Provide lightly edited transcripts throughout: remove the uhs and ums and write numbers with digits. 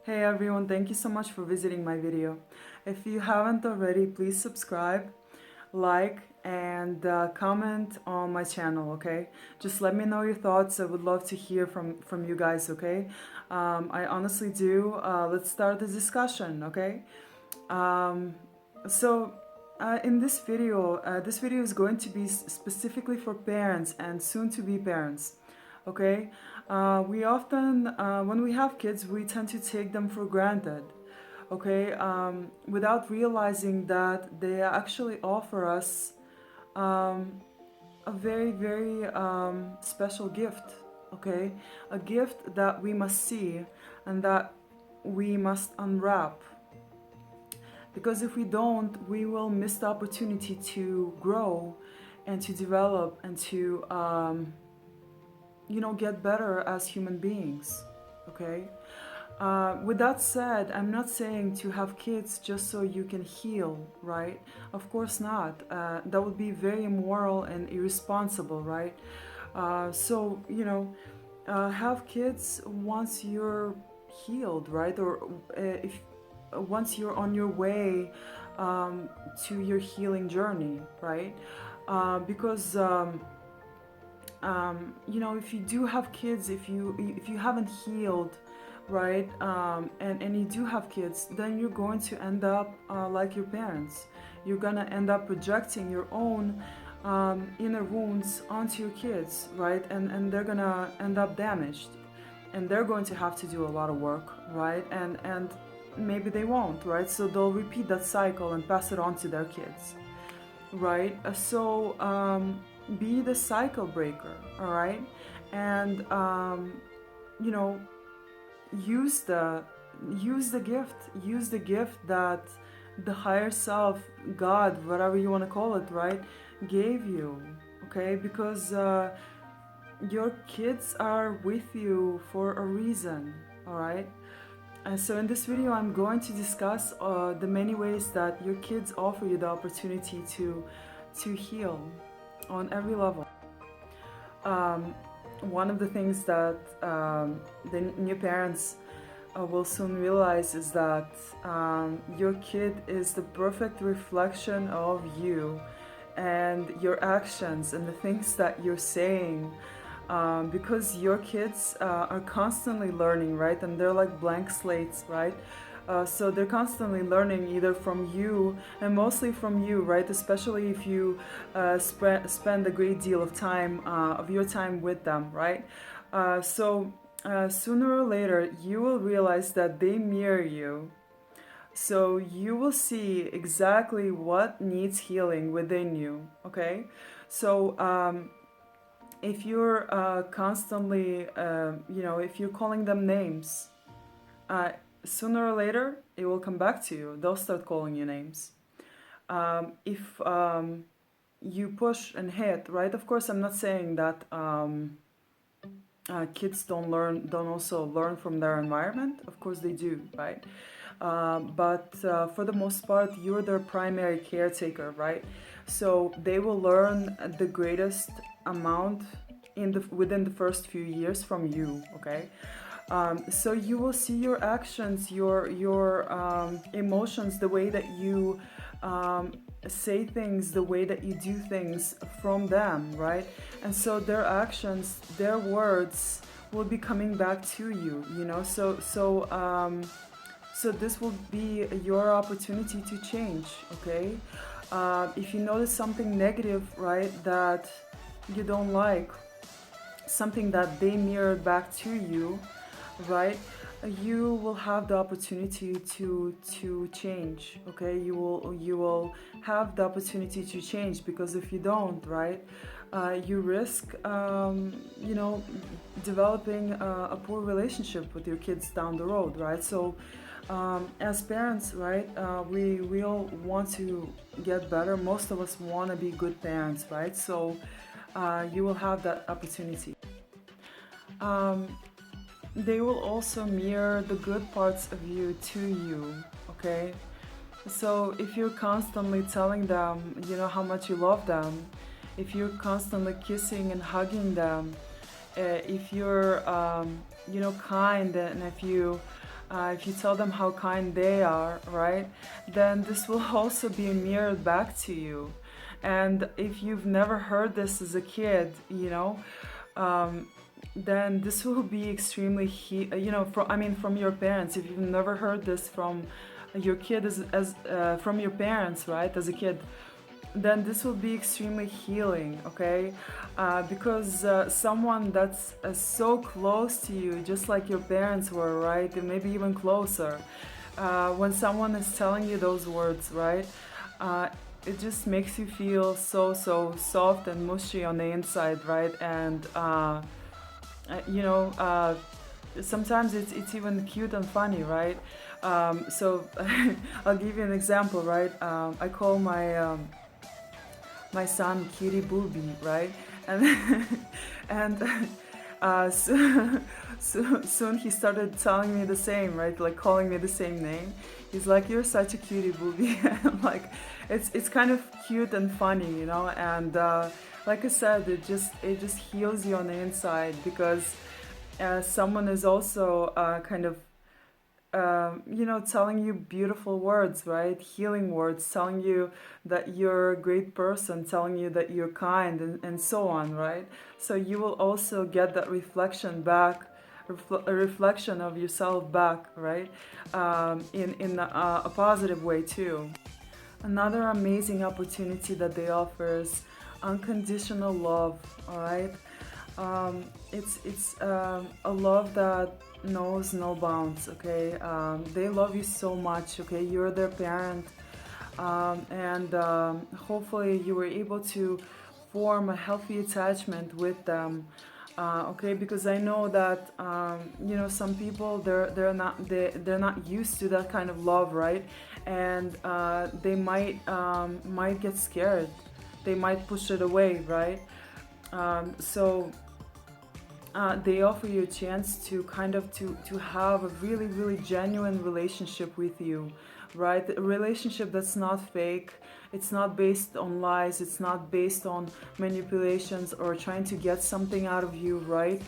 Hey everyone, thank you so much for visiting my video. If you haven't already, please subscribe, like, and comment on my channel, okay? Just let me know your thoughts. I would love to hear from you guys, okay? I honestly do. Let's start the discussion, okay? Um, so, in this video is going to be specifically for parents and soon-to-be parents. Okay, we often, when we have kids, we tend to take them for granted. Okay, without realizing that they actually offer us a very, very special gift. Okay, a gift that we must see and that we must unwrap, because if we don't, we will miss the opportunity to grow and to develop and to get better as human beings. Okay, with that said, I'm not saying to have kids just so you can heal, right? Of course not. That would be very immoral and irresponsible, right? Have kids once you're healed, right? Or if once you're on your way to your healing journey, right? Because if you do have kids, if you haven't healed, right, and you do have kids, then you're going to end up like your parents. You're gonna end up projecting your own inner wounds onto your kids, right? And they're gonna end up damaged, and they're going to have to do a lot of work, right? And maybe they won't, right? So they'll repeat that cycle and pass it on to their kids, right? Be the cycle breaker, all right? And you know use the use the gift that the higher self, God, whatever you want to call it, right, gave you. Okay, because your kids are with you for a reason, all right? And so in this video, I'm going to discuss the many ways that your kids offer you the opportunity to heal on every level. One of the things that the new parents will soon realize is that your kid is the perfect reflection of you and your actions and the things that you're saying, because your kids are constantly learning, right? And they're like blank slates, right? So they're constantly learning either from you, and mostly from you, right? Especially if you spend a great deal of your time with them, right? Sooner or later, you will realize that they mirror you. So you will see exactly what needs healing within you, okay? So if you're constantly, if you're calling them names, sooner or later, it will come back to you. They'll start calling you names. If you push and hit, right? Of course, I'm not saying that kids don't also learn from their environment. Of course they do, right? But for the most part, you're their primary caretaker, right? So they will learn the greatest amount within the first few years from you, okay? So you will see your actions, your emotions, the way that you say things, the way that you do things from them, right? And so their actions, their words will be coming back to you, so this will be your opportunity to change, okay? If you notice something negative, right, that you don't like, something that they mirrored back to you, right, you will have the opportunity to change, okay? You will have the opportunity to change, because if you don't, right, you risk developing a poor relationship with your kids down the road, right? So as parents, right, we all want to get better. Most of us want to be good parents, right? So you will have that opportunity. They will also mirror the good parts of you to you, okay? So if you're constantly telling them, how much you love them, if you're constantly kissing and hugging them, if you're, kind, and if you if you tell them how kind they are, right, then this will also be mirrored back to you. And if you've never heard this as a kid, um, then this will be extremely, from your parents. If you've never heard this from your kid as from your parents, right, as a kid, then this will be extremely healing, okay? Because someone that's so close to you, just like your parents were, right, and maybe even closer, when someone is telling you those words, right, uh, it just makes you feel so soft and mushy on the inside, right? And you know, sometimes it's even cute and funny, right? So I'll give you an example, right? I call my son Cutie Booby, right? And and soon he started telling me the same, right? Like calling me the same name. He's like, "You're such a cutie booby." And like, it's kind of cute and funny, And like I said, it just heals you on the inside because someone is also kind of telling you beautiful words, right? Healing words, telling you that you're a great person, telling you that you're kind, and so on, right? So you will also get that reflection back, a reflection of yourself back, right? In a positive way too. Another amazing opportunity that they offer is unconditional love, all right? It's a love that knows no bounds, okay? They love you so much, okay? You're their parent, and hopefully you were able to form a healthy attachment with them. Okay, because I know that some people they're not used to that kind of love, right? And they might get scared, they might push it away, right? So they offer you a chance to kind of to have a really really genuine relationship with you, right? A relationship that's not fake, it's not based on lies, it's not based on manipulations or trying to get something out of you, right?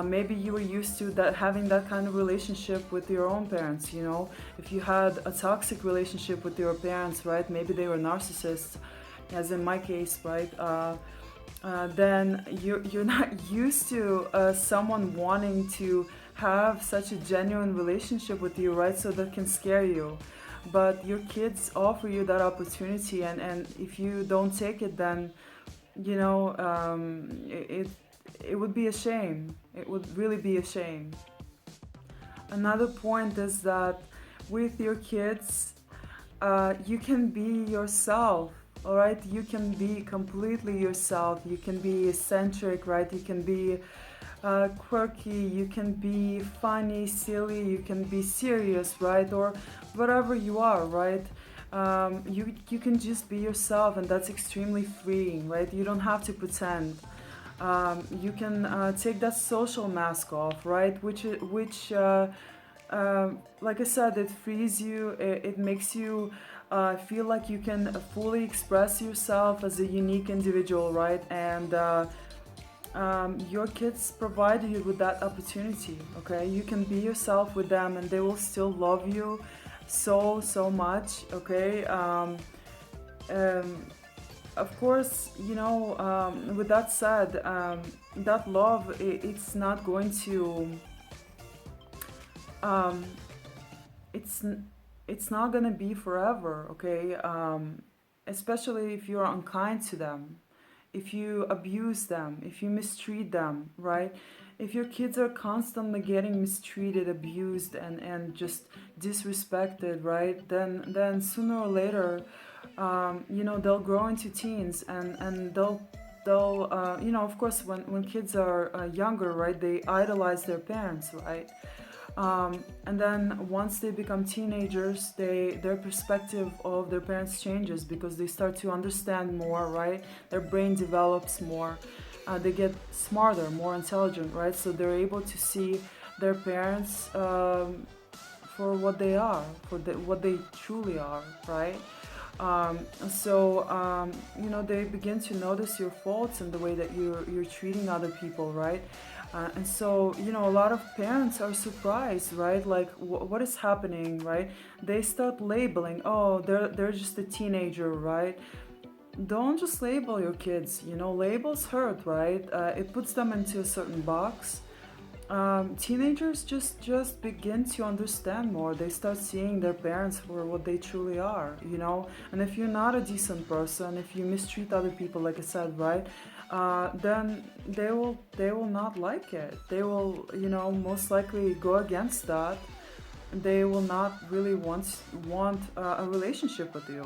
Maybe you were used to that, having that kind of relationship with your own parents, if you had a toxic relationship with your parents, right? Maybe they were narcissists, as in my case, right? Then you're not used to someone wanting to have such a genuine relationship with you, right? So that can scare you. But your kids offer you that opportunity, and if you don't take it, then it would be a shame. It would really be a shame. Another point is that with your kids, you can be yourself. All right, you can be completely yourself. You can be eccentric, right? You can be quirky. You can be funny, silly. You can be serious, right? Or whatever you are, right? You can just be yourself, and that's extremely freeing, right? You don't have to pretend. You can take that social mask off, right? Which like I said, it frees you. It makes you feel like you can fully express yourself as a unique individual, right? And your kids provide you with that opportunity, okay? You can be yourself with them, and they will still love you so much, okay? Of course, with that said, that love, it's not going to um, it's it's not gonna be forever, okay? Especially if you're unkind to them, if you abuse them, if you mistreat them, right? If your kids are constantly getting mistreated, abused, and just disrespected, right? Then sooner or later, they'll grow into teens, and they'll of course, when kids are younger, right, they idolize their parents, right? And then once they become teenagers, their perspective of their parents changes because they start to understand more, right? Their brain develops more. They get smarter, more intelligent, right? So they're able to see their parents for what they are, what they truly are, right? They begin to notice your faults and the way that you're treating other people, right? And so, a lot of parents are surprised, right? Like, what is happening, right? They start labeling, oh, they're just a teenager, right? Don't just label your kids. Labels hurt, right? It puts them into a certain box. Teenagers just begin to understand more. They start seeing their parents for what they truly are, And if you're not a decent person, if you mistreat other people, like I said, right, then they will not like it. They will, most likely go against that. They will not really want a relationship with you.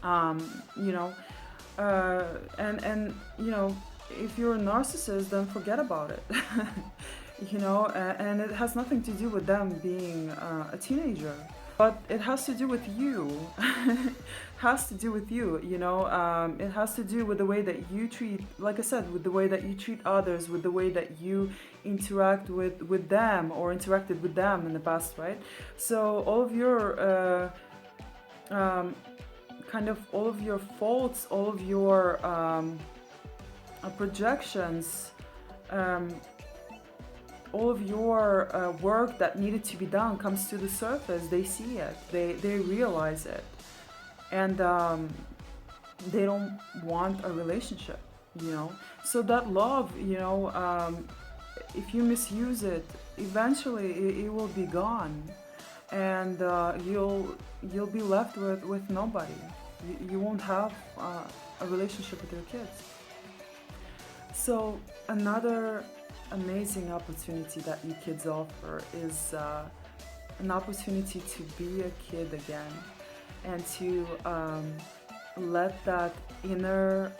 Um, you know, and if you're a narcissist, then forget about it. And it has nothing to do with them being a teenager, but it has to do with you. It has to do with you. It has to do with the way that you treat, like I said, with the way that you treat others, with the way that you interact with them or interacted with them in the past, right? So all of your kind of all of your faults, all of your projections, um, all of your work that needed to be done comes to the surface. They see it, they realize it, and they don't want a relationship, So that love, if you misuse it, eventually it will be gone, and you'll be left with nobody. You won't have a relationship with your kids. So another amazing opportunity that you kids offer is an opportunity to be a kid again, and to let that inner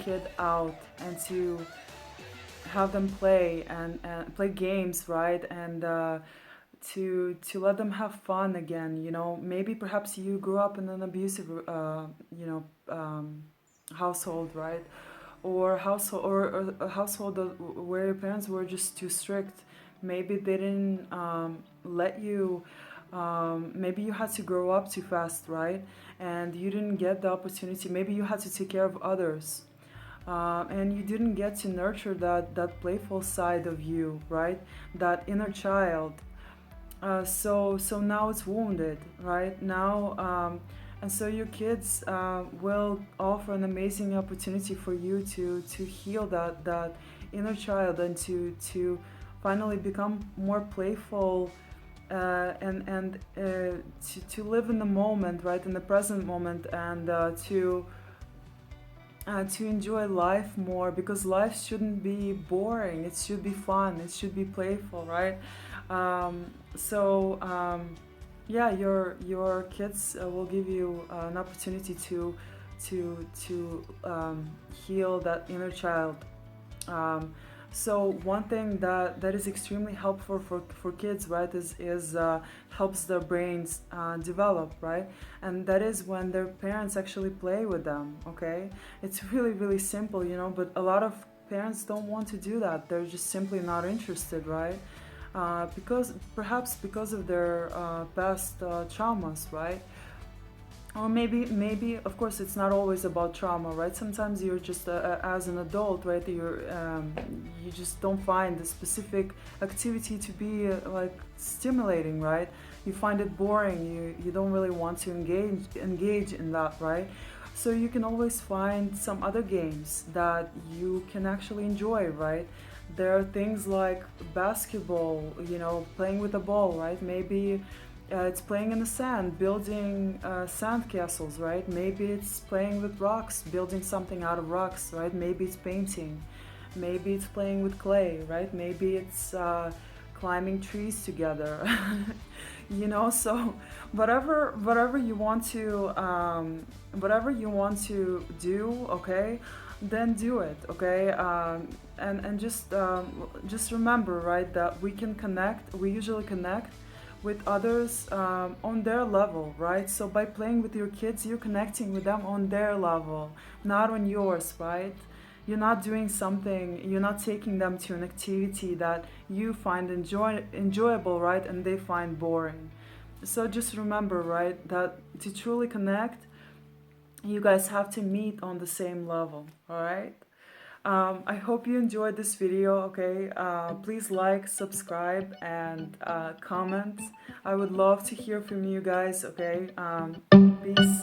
kid out, and to have them play and play games, right? And to let them have fun again. Maybe perhaps you grew up in an abusive household, right? Or a household where your parents were just too strict. Maybe they didn't let you. Maybe you had to grow up too fast, right? And you didn't get the opportunity. Maybe you had to take care of others. And you didn't get to nurture that playful side of you, right? That inner child. So now it's wounded, right? And so your kids will offer an amazing opportunity for you to heal that inner child, and to finally become more playful, and to live in the moment, right, in the present moment, and to enjoy life more, because life shouldn't be boring. It should be fun. It should be playful, right? Yeah, your kids will give you an opportunity to heal that inner child. So one thing that is extremely helpful for kids, right, is helps their brains develop, right? And that is when their parents actually play with them, okay? It's really, really simple, but a lot of parents don't want to do that. They're just simply not interested, right? Because of their past traumas, right? Or maybe of course it's not always about trauma, right? Sometimes you're just as an adult, right, you just don't find the specific activity to be like stimulating, right? You find it boring. You don't really want to engage in that, right? So you can always find some other games that you can actually enjoy, right? There are things like basketball, playing with a ball, right? Maybe it's playing in the sand, building sand castles, right? Maybe it's playing with rocks, building something out of rocks, right? Maybe it's painting. Maybe it's playing with clay, right? Maybe it's climbing trees together. So whatever you want to do, okay, then do it, okay. And just remember, right, that we usually connect with others on their level, right? So by playing with your kids, you're connecting with them on their level, not on yours, right? You're not doing something, you're not taking them to an activity that you find enjoyable, right? And they find boring. So just remember, right, that to truly connect, you guys have to meet on the same level, all right? I hope you enjoyed this video, okay? Please like, subscribe, and comment. I would love to hear from you guys, okay? Peace.